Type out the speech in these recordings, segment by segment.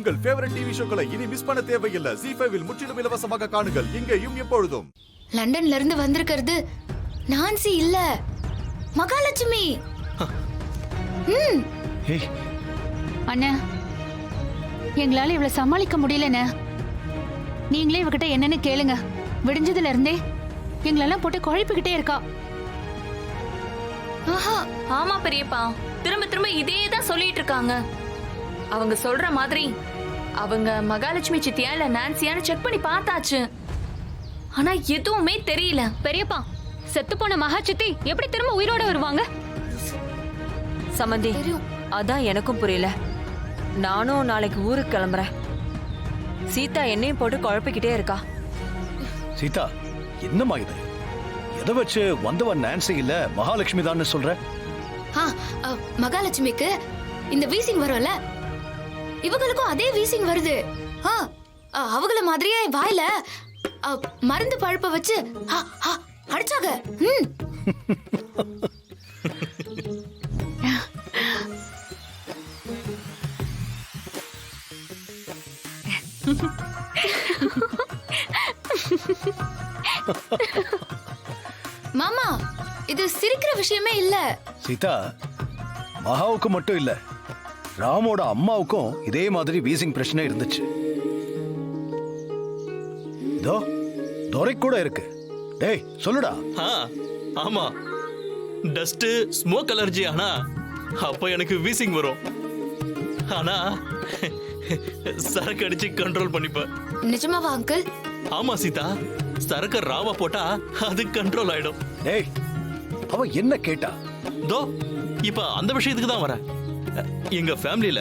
உங்கள் favourite TV ஷோக்களை இனி miss பண்ண தேவையில்லை. ஜீ5 இல் முற்றிலும் இலவசமாக காணுங்கள். இங்கேயும் எப்பொழுதும். லண்டன்ல இருந்து வந்திருக்கிறது நான்சி இல்ல, மகாலட்சுமி. அண்ணா, எங்களால இவ்வளவு சமாளிக்க முடியலண்ணே. நீங்களே இவகிட்ட என்னன்னு கேளுங்க. விடிஞ்சதுல இருந்தே எங்களெல்லாம் போட்டு குழப்பிக்கிட்டே இருக்கா. ஆமா பெரியப்பா, திரும்ப திரும்ப இதே தான் சொல்லிட்டு இருக்காங்க. அவங்க சொல்ற மாதிரி அவங்க மகாலட்சுமி சித்தியா இல்ல நான்சியான்னு செக் பண்ணி பார்த்தாச்சு. ஆனா எதுவுமே தெரியல. பெரியப்பா, செத்து போன மகா சித்தி எப்படி திரும்ப உயிரோட வருவாங்க? சமந்தி, அதான் எனக்கும் புரியல. நானும் நாளைக்கு ஊருக்கு கிளம்புறேன். சீதா என்னையும் போட்டு குழப்பிக்கிட்டே இருக்கா. சீதா, என்னம்மா இது? எதை வச்சு வந்தவன் நான்சி இல்ல மகாலட்சுமி தான் சொல்ற? மகாலட்சுமிக்கு இந்த வீசிங் வரும்ல, இவங்களுக்கும் அதே வீசிங் வருது. அவங்கள மாதிரியே வாயில மருந்து பழுப்ப வச்சு அடிச்சாங்க. மாமா, இது சிரிக்கிற விஷயமே இல்ல. சீதா, மகாவுக்கு மட்டும் இல்ல, ராமோட அம்மாவுக்கும் இதே மாதிரி வீசிங் பிரச்சனை இருந்துச்சு. இதோ துரை கூட இருக்கு. டேய் சொல்லுடா. ஆமா, டஸ்ட் ஸ்மோக் அலர்ஜி. ஆனா அப்ப எனக்கு வீசிங் வரும். ஆனா சரக்கு அடிச்சு கண்ட்ரோல் பண்ணிப்பேன். நிஜமாவா அங்கிள்? ஆமா சீதா, சரக்கு ராவா போட்டா அது கண்ட்ரோல் ஆயிடும். டேய், அவ என்ன கேட்டா? தோ இப்ப அந்த விஷயத்துக்கு தான் வரேன். எங்க ஃபேமிலில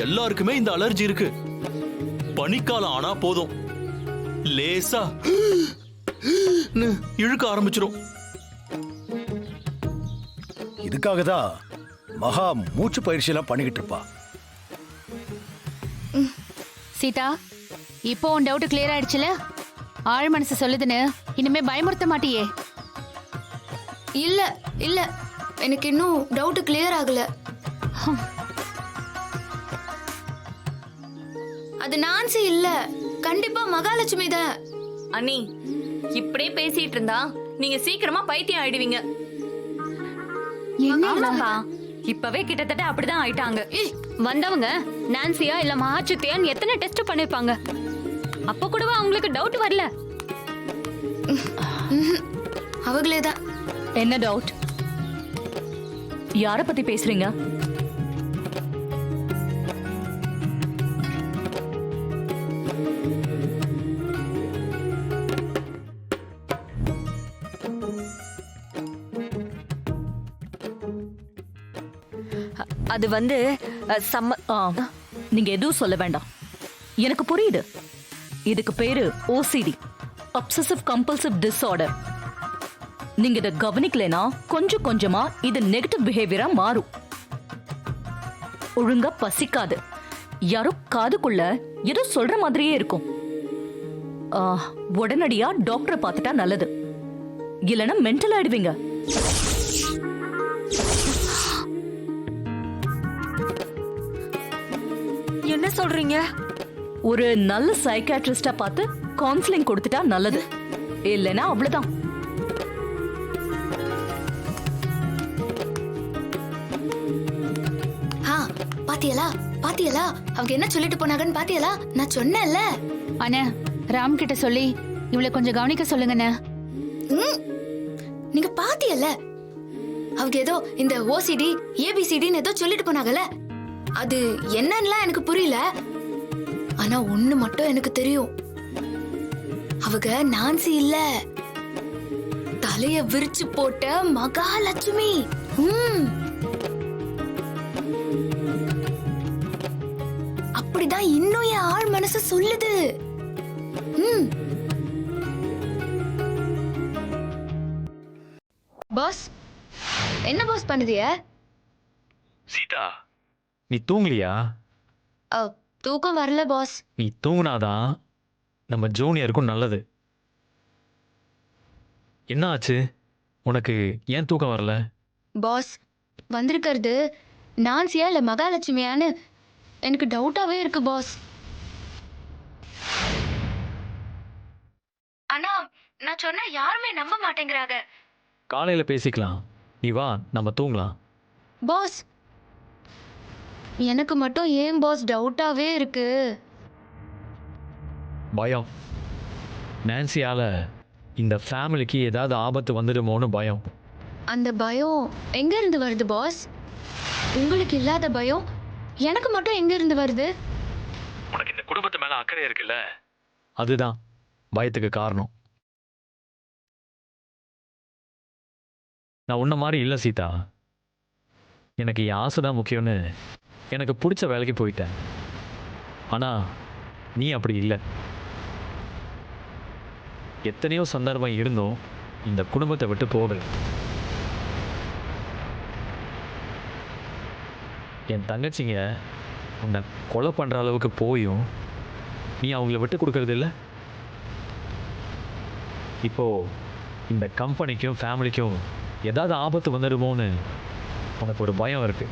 எல்லாருக்குமே இந்த அலர்ஜி இருக்கு. பனிக்காலம் ஆனா போதும், லேசா இழுக்க ஆரம்பிச்சிரும். இதுக்காக தான் மகா மூச்சு பயிற்சி எல்லாம் பண்ணிக்கிட்டு இருப்பா. சீதா, இப்போ உன் டவுட் கிளியர் ஆயிடுச்சுல? ஆழ் மனசு சொல்லுதுன்னு இனிமே பயமுறுத்த மாட்டியே? இல்ல இல்ல, எனக்கு இன்னும் டவுட் கிளியர் ஆகல. அது நான்சி இல்ல, கண்டிப்பா மகாலட்சுமி தான். அண்ணி, இப்படியே பேசிட்டு இருந்தா நீங்க சீக்கிரமா பைத்தியம் ஆயிடுவீங்க. ஆமாப்பா, இப்பவே கிட்டத்தட்ட அப்படிதான் ஆயிட்டாங்க. வந்தவங்க நான்சியா இல்ல மகாச்சித்தியான்னு எத்தனை டெஸ்ட் பண்ணிருப்பாங்க. அப்ப கூடவா அவங்களுக்கு டவுட் வரல? அவங்களேதான். என்ன டவுட்? யார பத்தி பேசுறீங்க? அது வந்து நீங்க எதுவும் சொல்ல வேண்டாம், எனக்கு புரியுது. இதுக்கு பேரு ஓசிடி, அப்சசிவ் கம்பல்சிவ் டிஸார்டர். நீங்க இதை கவனிக்கலனா கொஞ்சம் கொஞ்சமா இது நெகட்டிவ் பிஹேவியரா மாறும். ஒழுங்கா பசிக்காது, யாரோ காதுக்குள்ள ஏதோ சொல்ற மாதிரியே இருக்கும். உடனடியா டாக்டரை பார்த்துட்டா நல்லது, இல்லைன்னா மென்டல் ஆயிடுவீங்க. என்ன சொல்றீங்க? ஒரு நல்ல சைக்காட்ரிஸ்டா பார்த்து கவுன்சிலிங் கொடுத்துட்டா நல்லது, இல்லைன்னா அவ்வளவுதான். பாத்தியலா பாத்தியலா, அவங்க என்ன சொல்லிட்டு போனாங்கன்னு பாத்தியலா? நான் சொன்னேன்ல. அண்ணா, ராம் கிட்ட சொல்லி இவளை கொஞ்சம் கவனிக்க சொல்லுங்கண்ணே. நீங்க பாத்தியல்ல, அவங்க ஏதோ இந்த ஓசிடி ஏபிசிடின்னு ஏதோ சொல்லிட்டு போனாங்கல்ல, அது என்னன்னு எனக்கு புரியல. ஆனா ஒண்ணு மட்டும் எனக்கு தெரியும், அவங்க நான்சி இல்ல, தலைய விரிச்சு போட்ட மகாலட்சுமி. அப்படிதான் இன்னும் என் ஆழ் மனசு சொல்லுது. பாஸ், என்ன பாஸ் பண்ணுதிய? சீதா, நீ தூங்கலியா? தூக்கம் வரல பாஸ். நீ தூங்குனாதான் நம்ம ஜூனியருக்கும் நல்லது. என்ன ஆச்சு உனக்கு? ஏன் தூக்கம் வரல? பாஸ், வந்திருக்கிறது நான்சியா இல்ல மகாலட்சுமியான்னு எனக்கு டவுட்டாவே இருக்கு பாஸ். நான் சொன்னா யாருமே நம்ப மாட்டேங்கிறாங்க. காலையில் பேசிக்கலாம். நீ வா, நம்ம தூங்கலாம். பாஸ், எனக்கு மட்டும் ஏன் பாஸ் டவுட்டாவே இருக்கு. பயம். நான்சியால் இந்த ஃபேமிலிக்கு ஏதாவது ஆபத்து வந்துடுமோன்னு பயம். அந்த பயம் எங்க இருந்து வருது பாஸ்? உங்களுக்கு இல்லாத பயம் எனக்கு மட்டும் எங்க இருந்து வருது? உனக்கு இந்த குடும்பத்து மேலே அக்கறை இருக்குல்ல, அதுதான் பயத்துக்கு காரணம். நான் உன்ன மாதிரி இல்லை சீதா. எனக்கு என் ஆசை தான் முக்கியம்னு எனக்கு பிடிச்ச வேலைக்கு போயிட்டேன். ஆனால் நீ அப்படி இல்லை. எத்தனையோ சந்தர்ப்பம் இருந்தும் இந்த குடும்பத்தை விட்டு போகல. என் தங்கச்சிங்க உன்னை கொலை பண்ணுற அளவுக்கு போயும் நீ அவங்கள விட்டு கொடுக்கறது இல்லை. இப்போது இந்த கம்பெனிக்கும் ஃபேமிலிக்கும் ஏதாவது ஆபத்து வந்துடுமோன்னு உனக்கு ஒரு பயம் இருக்குது.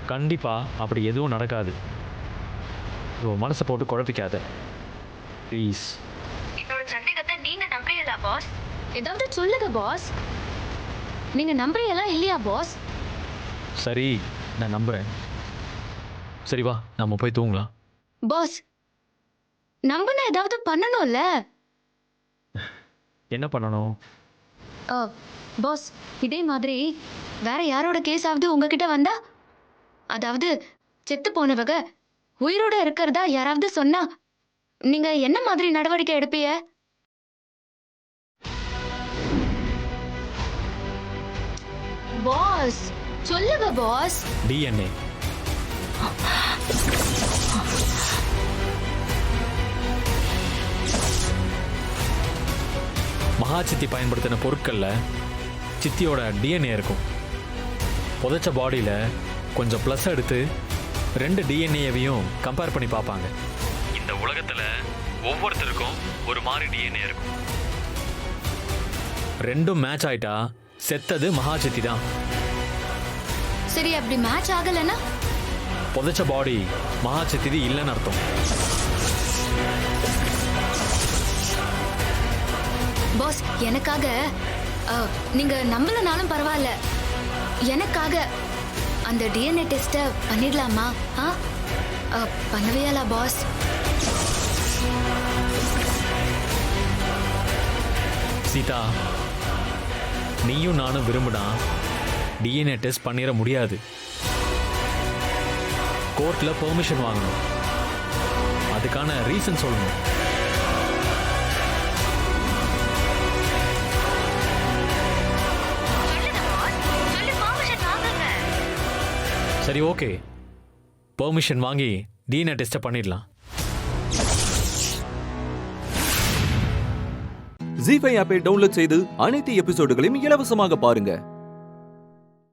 கண்டிப்பாக அப்படி எதுவும் நடக்காது. மனசை போட்டு குழப்பிக்காத ப்ளீஸ். என்னோட சந்தேகத்தை நீங்க நம்புறீங்களா பாஸ்? ஏதாவது சொல்லுங்க பாஸ். நீங்க நம்புறீங்களா இல்லையா பாஸ்? சரி, நான் நம்புகிறேன். சரி வா, நம்ம போய் தூங்கலாம். பாஸ், நம்பினா ஏதாவது பண்ணணும்ல. என்ன பண்ணணும்? பாஸ், இதே மாதிரி வேற யாரோட கேஸாவது உங்ககிட்ட வந்தா, அதாவது செத்து போனவங்க உயிரோட இருக்கிறதா யாராவது சொன்னா நீங்க என்ன மாதிரி நடவடிக்கை எடுப்பீங்க? பாஸ் சொல்லுங்க பாஸ். டிஎன்ஏ. மகா சித்தி பயன்படுத்தின பொருட்களில் சித்தியோட டிஎன்ஏ இருக்கும். புதைச்ச பாடியில் கொஞ்சம் ப்ளஸ் எடுத்து 2 டிஎன்ஏவையும் கம்பேர் பண்ணி பார்ப்பாங்க. இந்த உலகத்தில் ஒவ்வொருத்தருக்கும் ஒரு மாதிரி டிஎன்ஏ இருக்கும். 2ம் மேட்ச் ஆயிட்டா செத்தது மகா சித்தி தான். சரி, அப்படி மேட்ச் ஆகலன்னா புதைச்ச பாடி மகா சித்திது இல்லைன்னு அர்த்தம். பாஸ், எனக்காக நீங்க நம்பலனாலும் பரவாயில்ல, எனக்காக அந்த டிஎன்ஏ டெஸ்ட்டை பண்ணிடலாமா? பண்ணவையாலா பாஸ்? சீதா, நீயும் நானும் விரும்பினா டிஎன்ஏ டெஸ்ட் பண்ணிட முடியாது. கோர்ட்ல பெர்மிஷன் வாங்கணும். அதுக்கான ரீசன் சொல்லணும். சரி, ஓகே, பெர்மிஷன் வாங்கி டிஎன்ஏ டெஸ்ட்டை பண்ணிடலாம். ஜீ5 ஆப்பை டவுன்லோட் செய்து அனைத்து எபிசோடுகளையும் இலவசமாக பாருங்க.